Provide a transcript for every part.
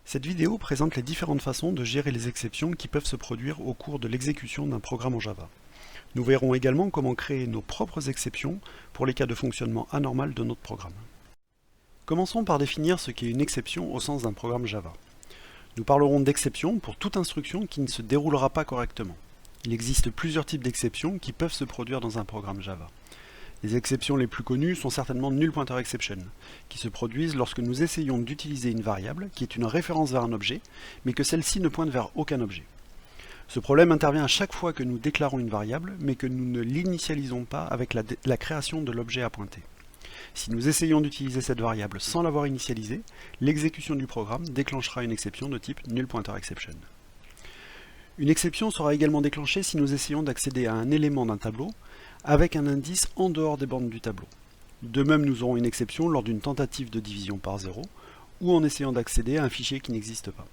Cette vidéo présente les différentes façons de gérer les exceptions qui peuvent se produire au cours de l'exécution d'un programme en Java. Nous verrons également comment créer nos propres exceptions pour les cas de fonctionnement anormal de notre programme. Commençons par définir ce qu'est une exception au sens d'un programme Java. Nous parlerons d'exception pour toute instruction qui ne se déroulera pas correctement. Il existe plusieurs types d'exceptions qui peuvent se produire dans un programme Java. Les exceptions les plus connues sont certainement null pointer exception, qui se produisent lorsque nous essayons d'utiliser une variable qui est une référence vers un objet, mais que celle-ci ne pointe vers aucun objet. Ce problème intervient à chaque fois que nous déclarons une variable, mais que nous ne l'initialisons pas avec la création de l'objet à pointer. Si nous essayons d'utiliser cette variable sans l'avoir initialisée, l'exécution du programme déclenchera une exception de type null pointer exception. Une exception sera également déclenchée si nous essayons d'accéder à un élément d'un tableau avec un indice en dehors des bornes du tableau. De même, nous aurons une exception lors d'une tentative de division par 0 ou en essayant d'accéder à un fichier qui n'existe pas.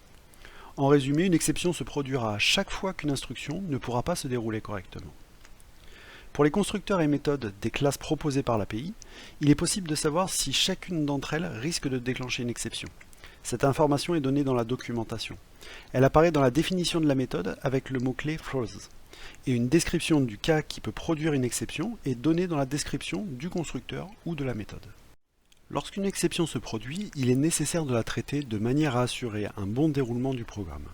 En résumé, une exception se produira à chaque fois qu'une instruction ne pourra pas se dérouler correctement. Pour les constructeurs et méthodes des classes proposées par l'API, il est possible de savoir si chacune d'entre elles risque de déclencher une exception. Cette information est donnée dans la documentation. Elle apparaît dans la définition de la méthode avec le mot-clé throws. Et une description du cas qui peut produire une exception est donnée dans la description du constructeur ou de la méthode. Lorsqu'une exception se produit, il est nécessaire de la traiter de manière à assurer un bon déroulement du programme.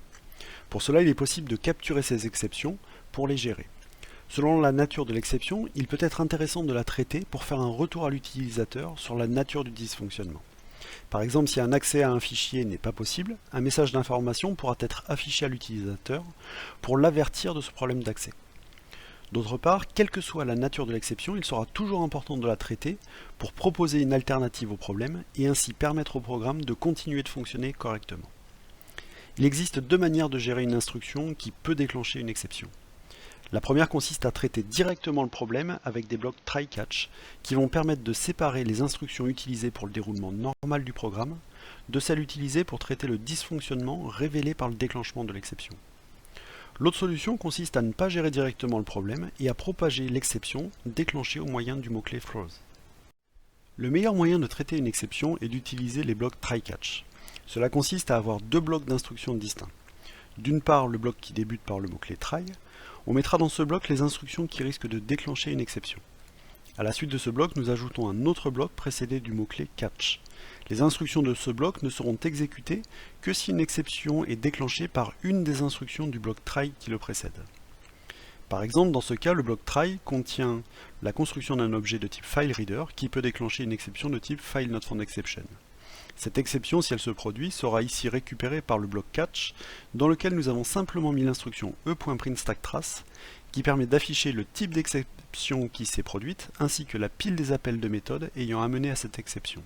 Pour cela, il est possible de capturer ces exceptions pour les gérer. Selon la nature de l'exception, il peut être intéressant de la traiter pour faire un retour à l'utilisateur sur la nature du dysfonctionnement. Par exemple, si un accès à un fichier n'est pas possible, un message d'information pourra être affiché à l'utilisateur pour l'avertir de ce problème d'accès. D'autre part, quelle que soit la nature de l'exception, il sera toujours important de la traiter pour proposer une alternative au problème et ainsi permettre au programme de continuer de fonctionner correctement. Il existe deux manières de gérer une instruction qui peut déclencher une exception. La première consiste à traiter directement le problème avec des blocs try-catch qui vont permettre de séparer les instructions utilisées pour le déroulement normal du programme de celles utilisées pour traiter le dysfonctionnement révélé par le déclenchement de l'exception. L'autre solution consiste à ne pas gérer directement le problème et à propager l'exception déclenchée au moyen du mot-clé throws. Le meilleur moyen de traiter une exception est d'utiliser les blocs try-catch. Cela consiste à avoir deux blocs d'instructions distincts. D'une part, le bloc qui débute par le mot-clé try. On mettra dans ce bloc les instructions qui risquent de déclencher une exception. À la suite de ce bloc, nous ajoutons un autre bloc précédé du mot-clé catch. Les instructions de ce bloc ne seront exécutées que si une exception est déclenchée par une des instructions du bloc try qui le précède. Par exemple, dans ce cas, le bloc try contient la construction d'un objet de type fileReader qui peut déclencher une exception de type fileNotFoundException. Cette exception, si elle se produit, sera ici récupérée par le bloc catch, dans lequel nous avons simplement mis l'instruction e.printStackTrace, qui permet d'afficher le type d'exception qui s'est produite, ainsi que la pile des appels de méthode ayant amené à cette exception.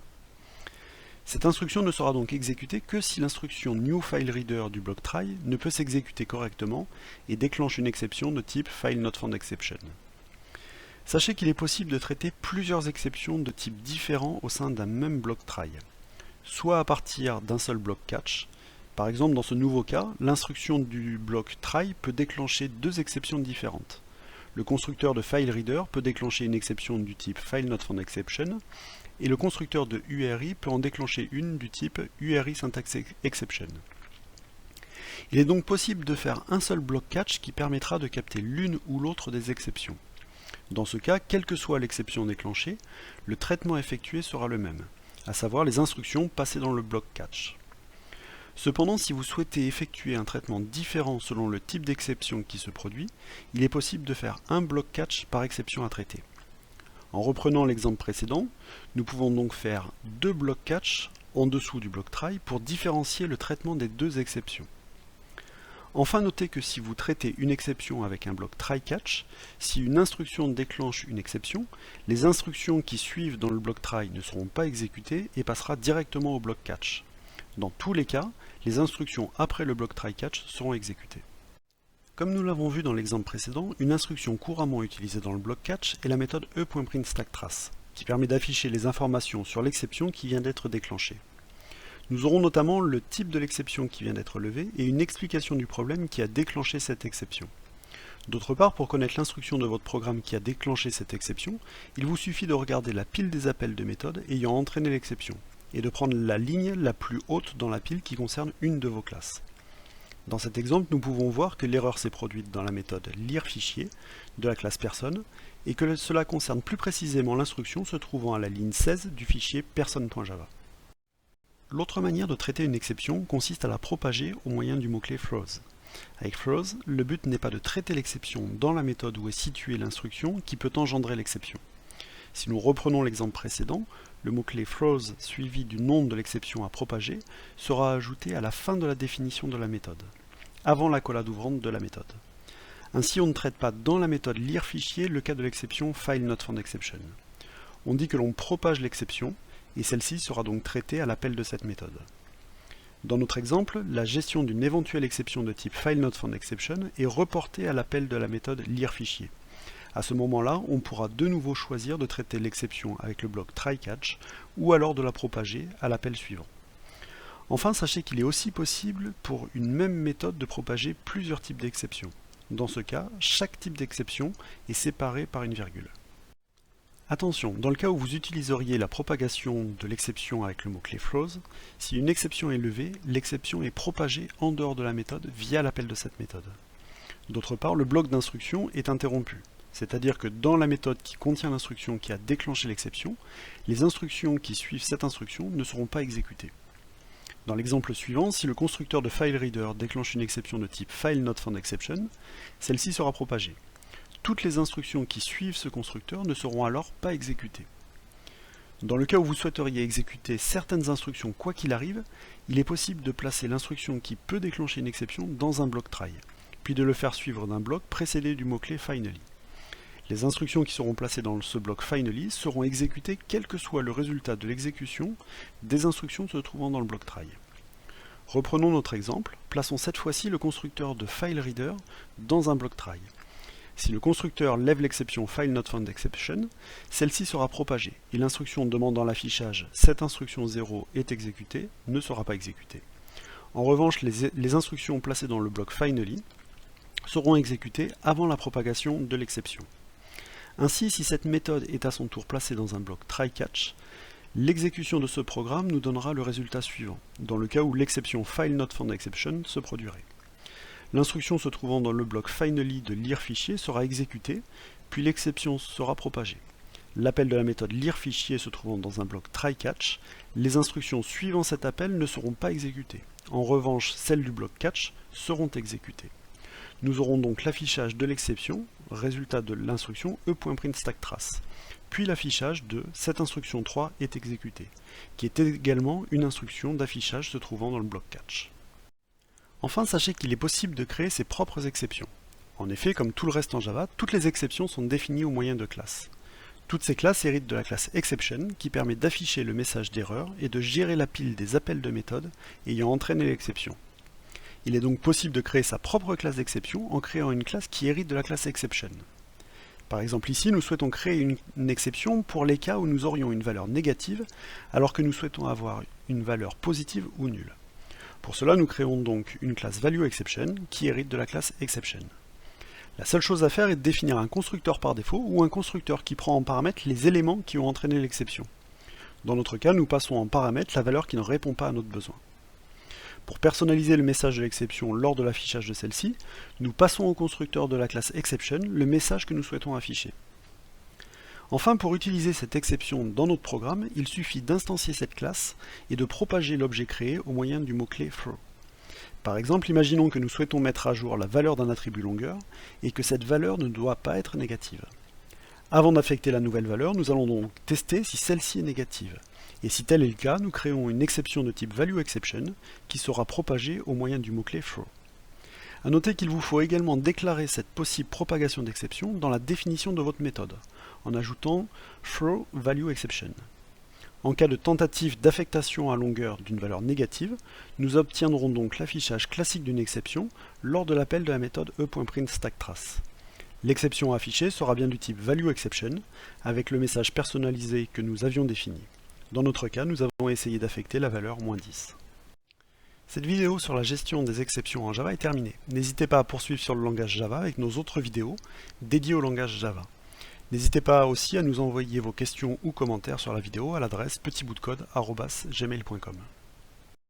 Cette instruction ne sera donc exécutée que si l'instruction newFileReader du bloc try ne peut s'exécuter correctement et déclenche une exception de type fileNotFoundException. Sachez qu'il est possible de traiter plusieurs exceptions de types différents au sein d'un même bloc try. Soit à partir d'un seul bloc catch. Par exemple, dans ce nouveau cas, l'instruction du bloc try peut déclencher deux exceptions différentes. Le constructeur de fileReader peut déclencher une exception du type fileNotFoundException et le constructeur de URI peut en déclencher une du type URI syntax exception. Il est donc possible de faire un seul bloc catch qui permettra de capter l'une ou l'autre des exceptions. Dans ce cas, quelle que soit l'exception déclenchée, le traitement effectué sera le même, à savoir les instructions passées dans le bloc catch. Cependant, si vous souhaitez effectuer un traitement différent selon le type d'exception qui se produit, il est possible de faire un bloc catch par exception à traiter. En reprenant l'exemple précédent, nous pouvons donc faire deux blocs catch en dessous du bloc try pour différencier le traitement des deux exceptions. Enfin, notez que si vous traitez une exception avec un bloc try-catch, si une instruction déclenche une exception, les instructions qui suivent dans le bloc try ne seront pas exécutées et passera directement au bloc catch. Dans tous les cas, les instructions après le bloc try-catch seront exécutées. Comme nous l'avons vu dans l'exemple précédent, une instruction couramment utilisée dans le bloc catch est la méthode e.printStackTrace, qui permet d'afficher les informations sur l'exception qui vient d'être déclenchée. Nous aurons notamment le type de l'exception qui vient d'être levée et une explication du problème qui a déclenché cette exception. D'autre part, pour connaître l'instruction de votre programme qui a déclenché cette exception, il vous suffit de regarder la pile des appels de méthode ayant entraîné l'exception. et de prendre la ligne la plus haute dans la pile qui concerne une de vos classes. Dans cet exemple, nous pouvons voir que l'erreur s'est produite dans la méthode lire fichier de la classe personne et que cela concerne plus précisément l'instruction se trouvant à la ligne 16 du fichier person.java. L'autre manière de traiter une exception consiste à la propager au moyen du mot-clé throws. Avec throws, le but n'est pas de traiter l'exception dans la méthode où est située l'instruction qui peut engendrer l'exception. Si nous reprenons l'exemple précédent, le mot-clé throws suivi du nom de l'exception à propager sera ajouté à la fin de la définition de la méthode, avant l'accolade ouvrante de la méthode. Ainsi, on ne traite pas dans la méthode lire fichier le cas de l'exception fileNotFoundException. On dit que l'on propage l'exception, et celle-ci sera donc traitée à l'appel de cette méthode. Dans notre exemple, la gestion d'une éventuelle exception de type fileNotFoundException est reportée à l'appel de la méthode lire fichier. À ce moment-là, on pourra de nouveau choisir de traiter l'exception avec le bloc try-catch ou alors de la propager à l'appel suivant. Enfin, sachez qu'il est aussi possible pour une même méthode de propager plusieurs types d'exceptions. Dans ce cas, chaque type d'exception est séparé par une virgule. Attention, dans le cas où vous utiliseriez la propagation de l'exception avec le mot-clé throws, si une exception est levée, l'exception est propagée en dehors de la méthode via l'appel de cette méthode. D'autre part, le bloc d'instruction est interrompu. C'est-à-dire que dans la méthode qui contient l'instruction qui a déclenché l'exception, les instructions qui suivent cette instruction ne seront pas exécutées. Dans l'exemple suivant, si le constructeur de FileReader déclenche une exception de type fileNotFoundException, celle-ci sera propagée. Toutes les instructions qui suivent ce constructeur ne seront alors pas exécutées. Dans le cas où vous souhaiteriez exécuter certaines instructions quoi qu'il arrive, il est possible de placer l'instruction qui peut déclencher une exception dans un bloc try, puis de le faire suivre d'un bloc précédé du mot-clé finally. Les instructions qui seront placées dans ce bloc finally seront exécutées quel que soit le résultat de l'exécution des instructions se trouvant dans le bloc try. Reprenons notre exemple, plaçons cette fois-ci le constructeur de FileReader dans un bloc try. Si le constructeur lève l'exception fileNotFoundException, celle-ci sera propagée et l'instruction demandant l'affichage cette instruction 0 est exécutée ne sera pas exécutée. En revanche, les instructions placées dans le bloc finally seront exécutées avant la propagation de l'exception. Ainsi, si cette méthode est à son tour placée dans un bloc try-catch, l'exécution de ce programme nous donnera le résultat suivant, dans le cas où l'exception fileNotFoundException se produirait. L'instruction se trouvant dans le bloc finally de lire fichier sera exécutée, puis l'exception sera propagée. L'appel de la méthode lire fichier se trouvant dans un bloc try-catch, les instructions suivant cet appel ne seront pas exécutées. En revanche, celles du bloc catch seront exécutées. Nous aurons donc l'affichage de l'exception, résultat de l'instruction e.printStackTrace, puis l'affichage de cette instruction 3 est exécutée, qui est également une instruction d'affichage se trouvant dans le bloc catch. Enfin, sachez qu'il est possible de créer ses propres exceptions. En effet, comme tout le reste en Java, toutes les exceptions sont définies au moyen de classes. Toutes ces classes héritent de la classe exception qui permet d'afficher le message d'erreur et de gérer la pile des appels de méthode ayant entraîné l'exception. Il est donc possible de créer sa propre classe d'exception en créant une classe qui hérite de la classe exception. Par exemple ici, nous souhaitons créer une exception pour les cas où nous aurions une valeur négative alors que nous souhaitons avoir une valeur positive ou nulle. Pour cela, nous créons donc une classe valueException qui hérite de la classe exception. La seule chose à faire est de définir un constructeur par défaut ou un constructeur qui prend en paramètre les éléments qui ont entraîné l'exception. Dans notre cas, nous passons en paramètre la valeur qui ne répond pas à notre besoin. Pour personnaliser le message de l'exception lors de l'affichage de celle-ci, nous passons au constructeur de la classe exception le message que nous souhaitons afficher. Enfin, pour utiliser cette exception dans notre programme, il suffit d'instancier cette classe et de propager l'objet créé au moyen du mot-clé throw. Par exemple, imaginons que nous souhaitons mettre à jour la valeur d'un attribut longueur et que cette valeur ne doit pas être négative. Avant d'affecter la nouvelle valeur, nous allons donc tester si celle-ci est négative. Et si tel est le cas, nous créons une exception de type valueException qui sera propagée au moyen du mot-clé throw. A noter qu'il vous faut également déclarer cette possible propagation d'exception dans la définition de votre méthode, en ajoutant throw valueException. En cas de tentative d'affectation à longueur d'une valeur négative, nous obtiendrons donc l'affichage classique d'une exception lors de l'appel de la méthode e.printStackTrace. L'exception affichée sera bien du type valueException, avec le message personnalisé que nous avions défini. Dans notre cas, nous avons essayé d'affecter la valeur -10. Cette vidéo sur la gestion des exceptions en Java est terminée. N'hésitez pas à poursuivre sur le langage Java avec nos autres vidéos dédiées au langage Java. N'hésitez pas aussi à nous envoyer vos questions ou commentaires sur la vidéo à l'adresse petitboutdecode@gmail.com.